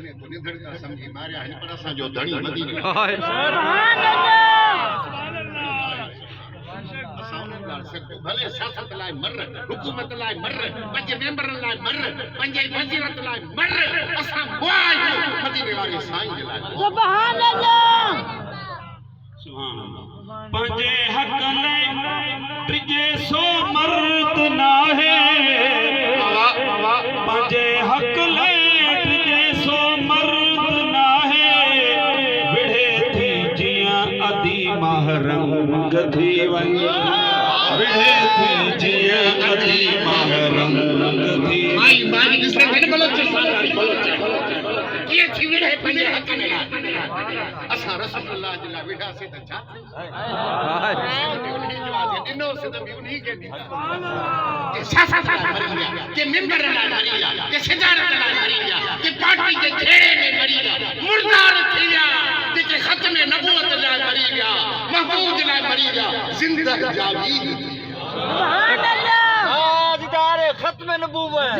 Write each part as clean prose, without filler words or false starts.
મને તો નિધડતા સમજી માર્યા હે પર અસાં જો ધણી મદીને ભલે શાસક લાય મર હુકુમત લાય મર પંજ મેમ્બર લાય મર પંજ વઝીરત લાય મર અસાં બોય મદીને વાળી સાईं જે લાય સુભાન અલ્લાહ સુભાન અલ્લાહ पंजे हक ले त्रिजे सो मर्द ना है पंजे हक ले त्रिजे सो मर्द ना है विढ़े थी जिया अदी महरंग थी वई विढ़े थी जिया अदी महरंग थी माई माई दूसरे घट बलोच बलोच ये थी विढ़े पंजे हक ने असां रसूलुल्लाह जी ला विढ़ा से त छा ॾिनो सिध बि उन्हीं खे ॾींदा के शासक लाइ मरी विया के मेंबर लाइ मरी विया के सिदारत लाइ मरी विया के पार्टी के घेरे में मरी विया मुर्दार थी विया जेके ख़त्म नबूवत लाइ मरी विया महबूब लाइ मरी विया ज़िंदह जावीद थी सुभान अल्लाह ताजदार ख़त्म नबूवत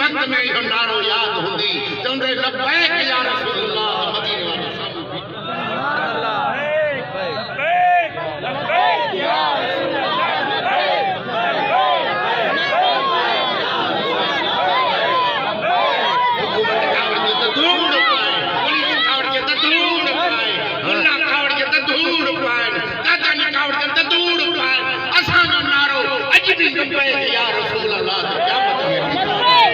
वक्त में यो नारो याद होंदी चंदे लबैक या रसूल अल्लाह मदीने वाले सामने लबैक लबैक या रसूल अल्लाह हुकूमत कावड़ के त धूड़ पाए पुलिस कावड़ के त धूड़ पाए मुल्ला कावड़ के त धूड़ पाए दादा ने कावड़ के त धूड़ पाए असां जो नारो अज भी लबैक या रसूल अल्लाह क़यामत में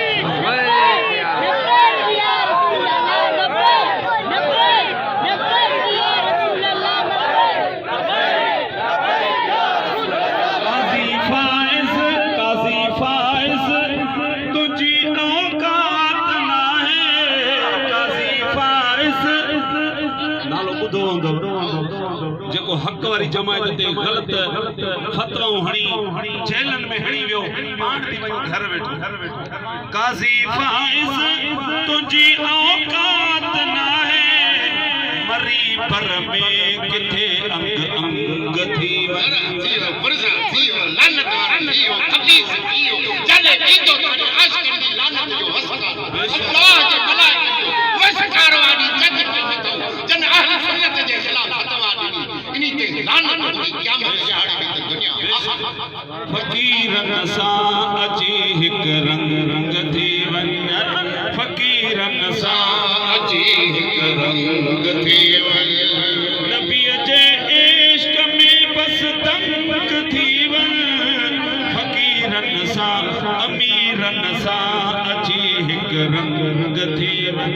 जेको हक वारी जमायत ते गलत फतवाऊं हणी जेलन में हणी वियो पाण थी वयो घर वेठो काज़ी फाइज़ तुंहिंजी औकात नाहे मरी पर में किथे अंग अंग थी वरा थियो फरज़ा थियो लानत वारा थियो खबीस थियो जने ईंदो ताने आशिक़ दी लानत जो वसकार अल्लाह जे मलाइकत जो वसकार वाली जग में तो जन अहल सुन्नत जे खिलाफ फतवा दी इनी ते लानत होगी क़यामत दिहाड़े में तो दुनिया फकीरन सां अची हिक रंग रंग थी वञ फकीरन सां अची हिक रंग थी वञ नबीअ जे इश्क में बस दंग थी वञ फकीरन सां अमीरन सां अची हिक रंग रंग थी वञ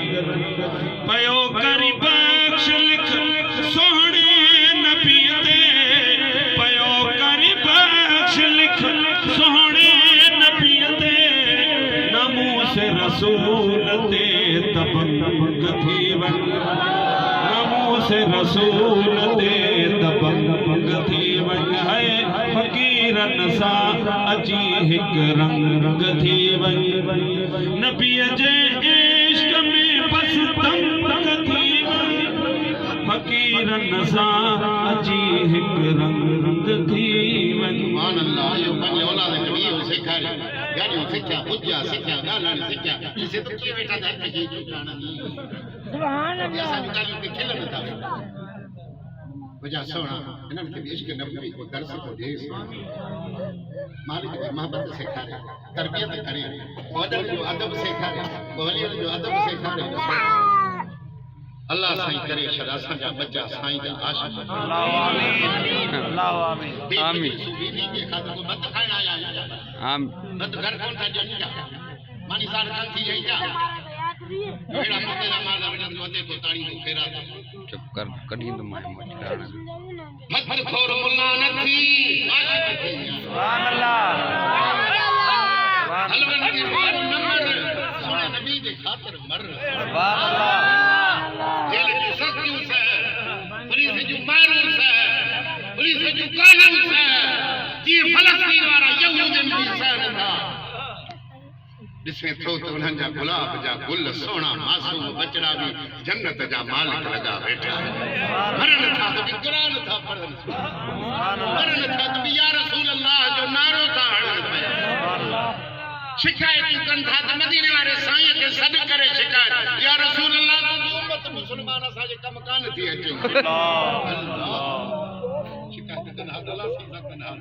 पयो करी बख्श लिख सोहणे नबीअ ते पयो करी बख्श लिख सोहणे नबीअ ते नमूस रसूल ते दबंग थी वञ नमूस रसूल ते दबंग थी वञ है फकीरन सां अची हिक रंग रंग थी वञ नबीअ जे इश्क में बस दंग थी वञ फकीरन सां अची हिक रंग रंग थी वञ सुभान अल्लाह यो पंहिंजे औलाद खे इहो सेखारे गाॾियूं सिखिया पुॼा सिखिया ॻाल्हाइण सिखिया ॾिसे त कीअं वेठा था हिन खे चुकाणनि सुभान अल्लाह असां ॻाल्हियूं ते खिलनि था वजा सोना इन्हनि खे बि इश्क नबी को दर्स को ॾे मालिक जी मोहब्बत सेखारे तरबियत करे वॾनि जो अदब सेखारे वलियनि जो अदब सेखारे अल्लाह साईं करे छॾ असांजा बच्चा साईं जा आशिक़ अल्लाह आमीन अल्लाह आमीन आमीन सुबीनी के खातिर को मत खाइण आया आमीन मत घर कोन था ॾियनि जा मानी साल कल थी वई जा अहिड़ा मते जा माल वञनि वधे तो ताड़ी को फेरा चुप कर कढी तो मां मत खोर मुल्ला न थी आशिक़ थी सुभान अल्लाह हलवन की हाल नंबर सोने नबी के खातिर मर सुभान अल्लाह जेल की सख्तियों से نارو سے بلی سجو کانن سے جی فلسطین وارا یہودن بھی سہن تھا ॾिसे थो त उन्हनि जा गुलाब जा गुल सोना मासूम बचड़ा भी जन्नत जा मालिक लगा वेठा मरण था त बि क़ुरान था पढ़नि मरण था त बि या रसूल अल्लाह जो नारो था हणनि पिया शिकायतूं कनि था त मदीने वारे साईं खे सॾु करे शिकायत या रसूल अल्लाह तुंहिंजी उम्मत मुस्लमान असांजे कम कान थी अचे शिकायत कनि हा अल्लाह सीधा कनि हा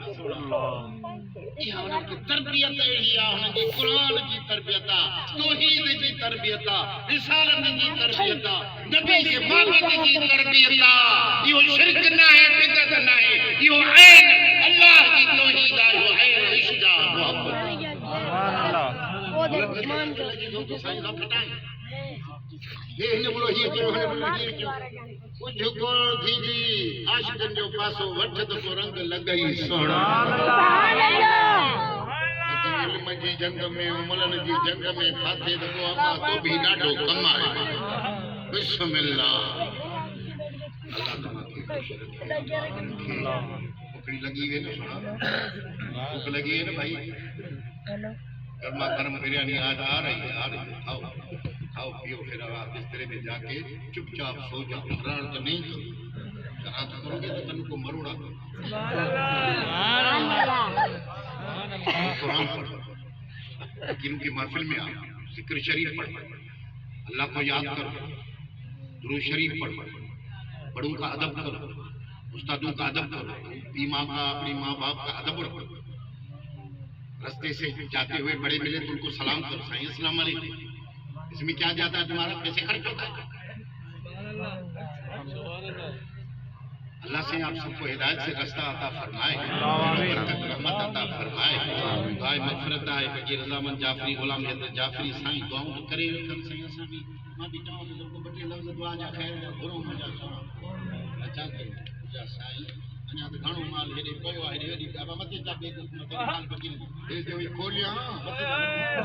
इहा उन्हनि खे तरबियत अहिड़ी आहे हुननि जी क़ुरान जी तरबियत आहे तौहीद जी तरबियत आहे रिसालत जी तरबियत आहे नबी जे महबत जी तरबियत आहे इहो शिरक न आहे बिदअत न आहे इहो ऐन अल्लाह जी तौहीद आहे इहो ऐन इश्क आहे मोहब्बत साईं सां फिटाए हे हिन बोलो हीअ कयो हिन बोलो हीअ कयो कुझु कोन थींदी आशिक़नि जो पासो वठ त पोइ रंग लॻई सोणा इल्म जी जंग में उमलनि जी जंग में फाथे त पोइ अम्मा तो बि ॾाढो कमु आहे बिस्मिल्लाह अल्लाह तव्हांखे भुखड़ी लॻी वई न सोणा भुख लॻी वई न भाई गर्मा गर्म बिरयानी आज आ रही है खाओ खाओ पियो फिर आप बिस्तरे में जाके चुपचाप सो जाओ हरान तो नहीं करो जहाँ तक करोगे तो तन को मरोड़ा कुरान पढ़ो हकीम की महफिल में आओ जिक्र शरीफ पढ़ो अल्लाह को याद करो दुरूद शरीफ पढ़ो बड़ों का अदब करो उस्तादों का अदब करो अपनी माँ बाप का अदब रखो रास्ते से जाते हुए बड़े मिले तो उनको सलाम करो साईं अस्सलाम वालेकुम इसमें क्या जाता है तुम्हारा कैसे खर्च होता है अल्लाह से आप सबको हिदायत से रास्ता अता फरमाए बरकत रहमत अता फरमाए दुआ मगफिरत आहे फकीर रज़ामंद जाफरी गुलाम हैदर जाफरी साईं दुआऊं तो करे रखन साईं असां भी मां भी चाहूं तो को बटे लफ्ज़ दुआ जा खैर जा घुरो मजा सोना अच्छा कयो जा साईं अञा त घणो माल हेॾे पियो आहे हेॾी बाबा मथे चा ॿिए मथे माल फकीर हे जो खोलिया मथे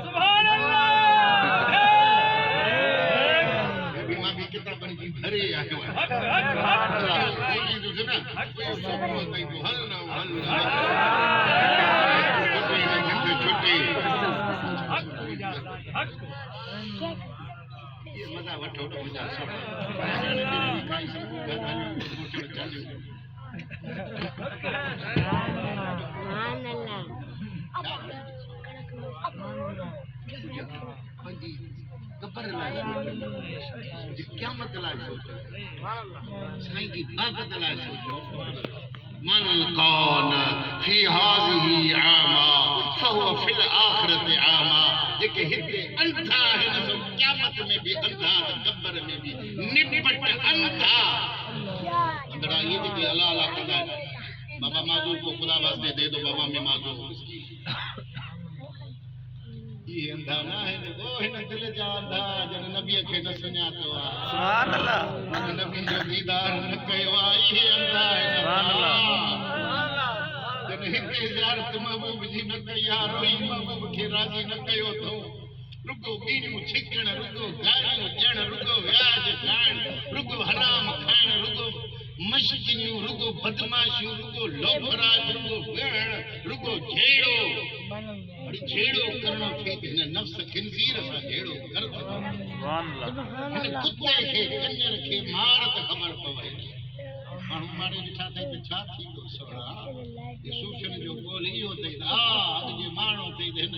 सुभान अल्लाह मां भी किताबनि जी भरे आयो आहियां खोली जो ना कोई सुबह ताईं को हल ना छुट्टी ये मजा वठो तो मजा सब खाई सब घर वाले मोटर चालू कबर लाए क़यामत लाए सोचो साईं की बाबत लाए सोचो मन कौन फी हाज़िही आमा फहुव फिल आखिरत आमा जेके हिते अंधा आहिनि सो क़यामत में भी अंधा कबर में भी निपट अंधा अंधड़ा ये जेके अल्लाह अल्लाह कंदा बाबा माज़ूर को खुदा वास्ते दे दो बाबा में माज़ूर ये अंधा ना है वो हिन दिल जा अंधा जन नबी के न सुञातो आ सुभान अल्लाह नबी जो दीदार न कयो आ ये अंधा है सुभान अल्लाह जन हिते ज़ियारत महबूब जी न कई आ रोई महबूब के राज़ी न कयो तो रुगो बीणियूं छिकण रुगो गारियूं ॾियण रुगो व्याज खाइण रुगो हराम खाइण रुगो मशकिनियूं रुगो बदमाशियूं रुगो लोभराज रुगो वेहण रुगो झेड़ो झेड़ो करणो थे हिन नफ्स खिंजीर सां झेड़ो कर हिन कुते खे कंजर खे मार त ख़बर पवे माण्हू मारे ॾिठा अथई त छा थींदो सोड़ा ये सूफ़ियुनि जो क़ौल इहो अथई त अॼु जे माण्हू अथई त हिन